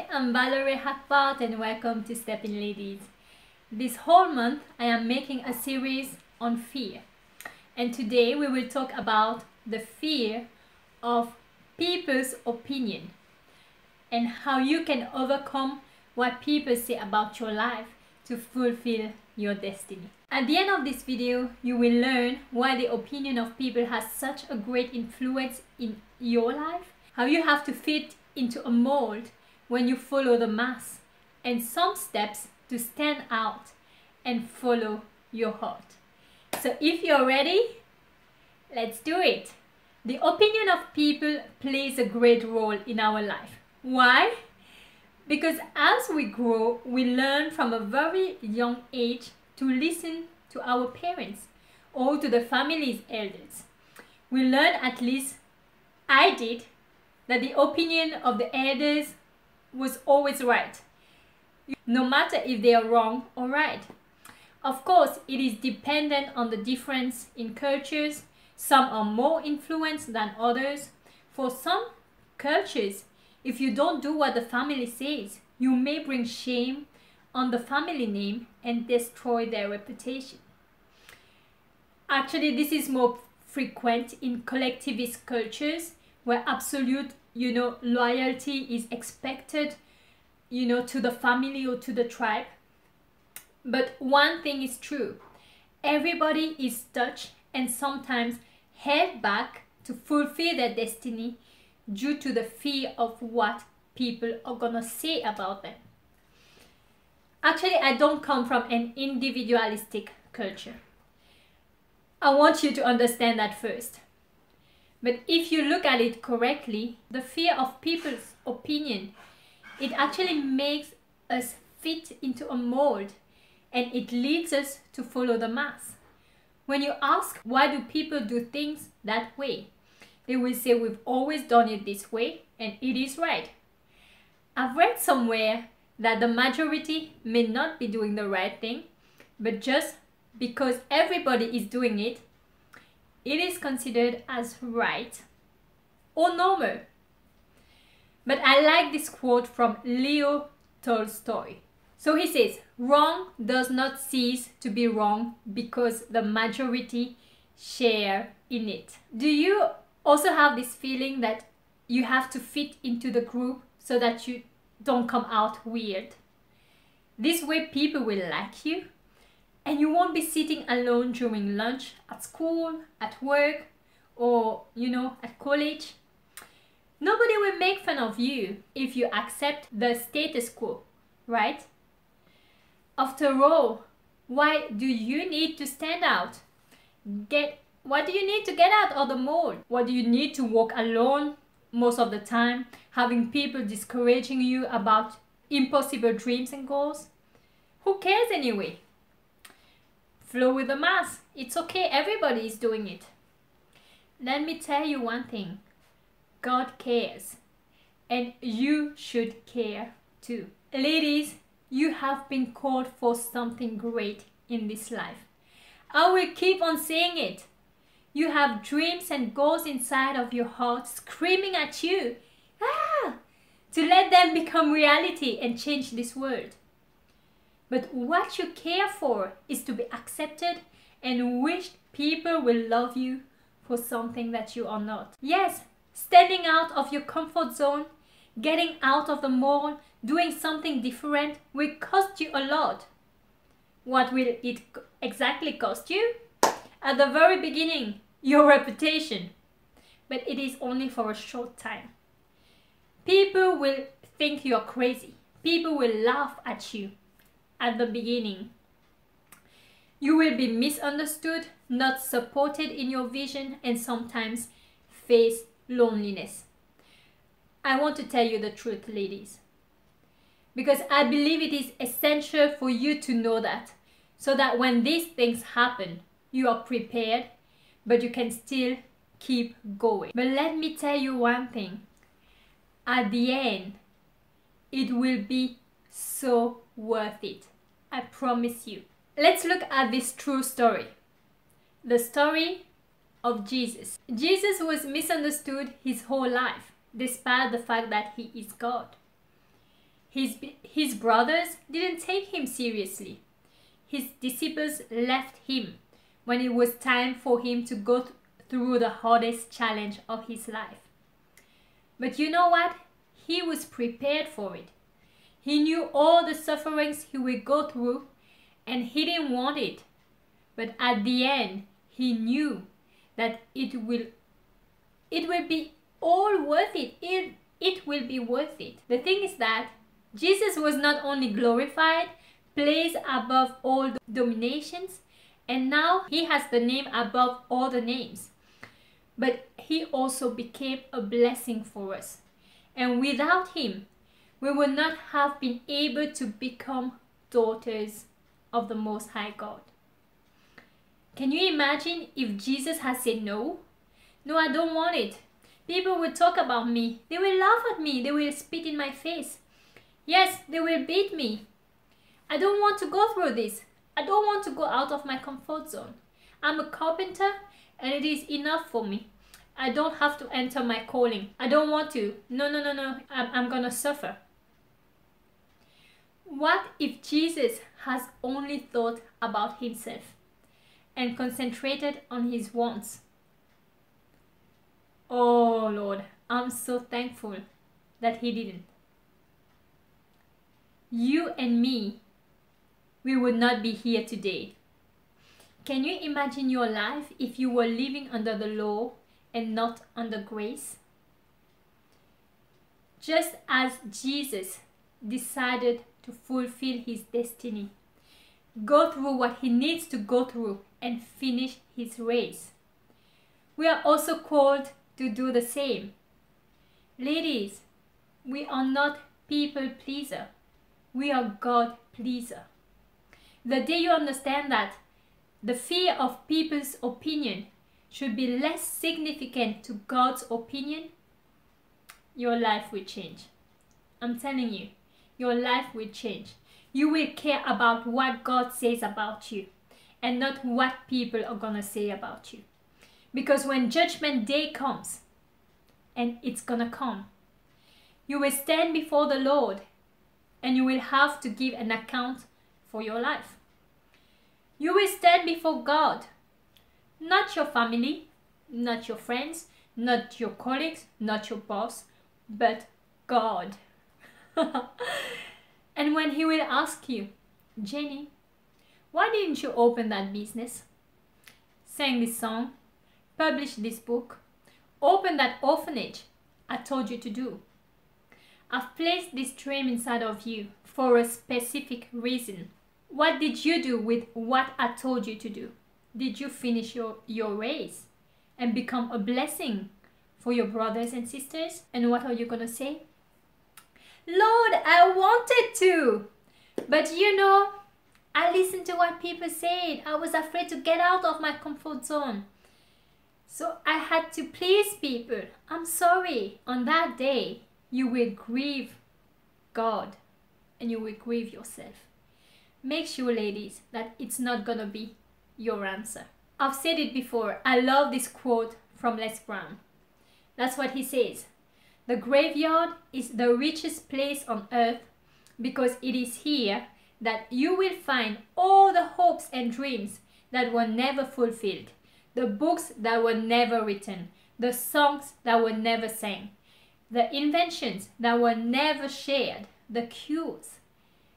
Hi, I'm Valerie Hackbart and welcome to Stepping Ladies. This whole month I am making a series on fear. And today we will talk about the fear of people's opinion and how you can overcome what people say about your life to fulfill your destiny. At the end of this video, you will learn why the opinion of people has such a great influence in your life, how you have to fit into a mold when you follow the mass, and some steps to stand out and follow your heart. So if you're ready, let's do it. The opinion of people plays a great role in our life. Why? Because as we grow, we learn from a very young age to listen to our parents or to the family's elders. We learn, at least I did, that the opinion of the elders was always right, no matter if they are wrong or right. Of course, it is dependent on the difference in cultures. Some are more influenced than others. For some cultures, if you don't do what the family says, you may bring shame on the family name and destroy their reputation. Actually, this is more frequent in collectivist cultures where absolute, loyalty is expected, to the family or to the tribe. But one thing is true. Everybody is touched and sometimes held back to fulfill their destiny due to the fear of what people are gonna say about them. Actually, I don't come from an individualistic culture. I want you to understand that first. But if you look at it correctly, the fear of people's opinion, it actually makes us fit into a mold and it leads us to follow the mass. When you ask why do people do things that way, they will say we've always done it this way and it is right. I've read somewhere that the majority may not be doing the right thing, but just because everybody is doing it, it is considered as right or normal. But I like this quote from Leo Tolstoy. So he says, wrong does not cease to be wrong because the majority share in it. Do you also have this feeling that you have to fit into the group so that you don't come out weird? This way people will like you and you won't be sitting alone during lunch at school, at work, or, at college. Nobody will make fun of you if you accept the status quo, right? After all, why do you need to stand out? What do you need to get out of the mold? What do you need to walk alone most of the time, having people discouraging you about impossible dreams and goals? Who cares anyway? Flow with the mass. It's okay, everybody is doing it. Let me tell you one thing. God cares. And you should care too. Ladies, you have been called for something great in this life. I will keep on saying it. You have dreams and goals inside of your heart screaming at you to let them become reality and change this world. But what you care for is to be accepted and wish people will love you for something that you are not. Yes, standing out of your comfort zone, getting out of the mold, doing something different will cost you a lot. What will it exactly cost you? At the very beginning, your reputation. But it is only for a short time. People will think you're crazy. People will laugh at you at the beginning. You will be misunderstood, not supported in your vision, and sometimes face loneliness. I want to tell you the truth, ladies, because I believe it is essential for you to know that, so that when these things happen, you are prepared, but you can still keep going. But let me tell you one thing. At the end, it will be so worth it. I promise you. Let's look at this true story. The story of Jesus. Jesus was misunderstood his whole life, despite the fact that he is God. His brothers didn't take him seriously. His disciples left him when it was time for him to go through the hardest challenge of his life. But you know what? He was prepared for it. He knew all the sufferings he would go through, and he didn't want it. But at the end, he knew that it will be all worth it. It will be worth it. The thing is that Jesus was not only glorified, placed above all dominations, and now he has the name above all the names. But he also became a blessing for us. And without him, we would not have been able to become daughters of the Most High God. Can you imagine if Jesus had said no? No, I don't want it. People will talk about me. They will laugh at me. They will spit in my face. Yes, they will beat me. I don't want to go through this. I don't want to go out of my comfort zone. I'm a carpenter and it is enough for me. I don't have to enter my calling. I don't want to. No. I'm gonna suffer. What if Jesus has only thought about himself and concentrated on his wants? Oh Lord, I'm so thankful that he didn't. You and me, we would not be here today. Can you imagine your life if you were living under the law and not under grace? Just as Jesus decided to fulfill his destiny, go through what he needs to go through and finish his race, we are also called to do the same. Ladies, we are not people pleaser. We are God pleaser. The day you understand that the fear of people's opinion should be less significant to God's opinion, your life will change. I'm telling you, your life will change. You will care about what God says about you and not what people are gonna say about you. Because when judgment day comes, and it's gonna come, you will stand before the Lord and you will have to give an account for your life. You will stand before God, not your family, not your friends, not your colleagues, not your boss, but God. And when he will ask you, Jenny, why didn't you open that business? Sing this song, publish this book, open that orphanage I told you to do. I've placed this dream inside of you for a specific reason. What did you do with what I told you to do? Did you finish your race and become a blessing for your brothers and sisters? And what are you gonna say? Lord, I wanted to, but you know, I listened to what people said. I was afraid to get out of my comfort zone. So I had to please people. I'm sorry. On that day, you will grieve God and you will grieve yourself. Make sure, ladies, that it's not gonna be your answer. I've said it before. I love this quote from Les Brown. That's what he says. The graveyard is the richest place on earth because it is here that you will find all the hopes and dreams that were never fulfilled, the books that were never written, the songs that were never sang, the inventions that were never shared, the cures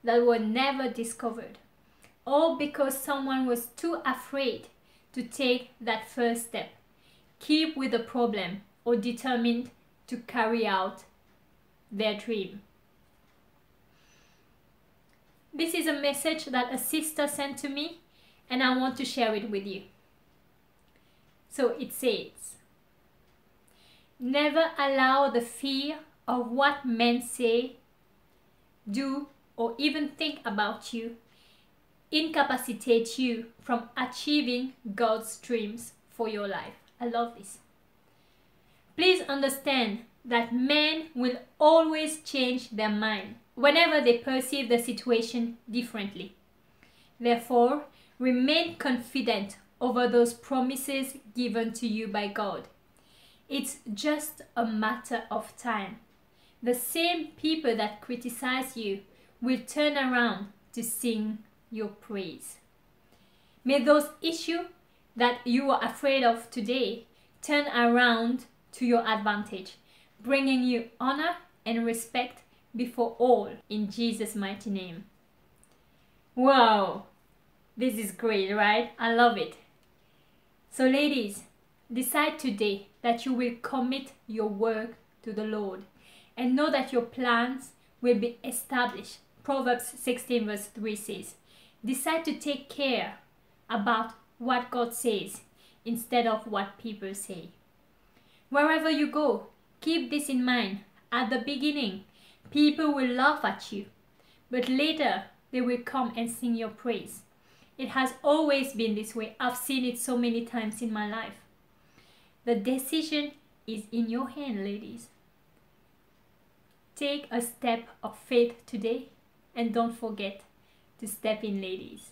that were never discovered, all because someone was too afraid to take that first step, keep with the problem, or determined to carry out their dream. This is a message that a sister sent to me and I want to share it with you. So it says, never allow the fear of what men say, do, or even think about you incapacitate you from achieving God's dreams for your life. I love this. Please understand that men will always change their mind whenever they perceive the situation differently. Therefore, remain confident over those promises given to you by God. It's just a matter of time. the same people that criticize you will turn around to sing your praise. May those issues that you are afraid of today turn around to your advantage, bringing you honor and respect before all, in Jesus' mighty name. Wow, this is great, right? I love it. So ladies, decide today that you will commit your work to the Lord and know that your plans will be established. Proverbs 16 verse 3 says, decide to take care about what God says instead of what people say. Wherever you go, keep this in mind. At the beginning, people will laugh at you, but later they will come and sing your praise. It has always been this way. I've seen it so many times in my life. The decision is in your hand, ladies. Take a step of faith today and don't forget to step in, ladies.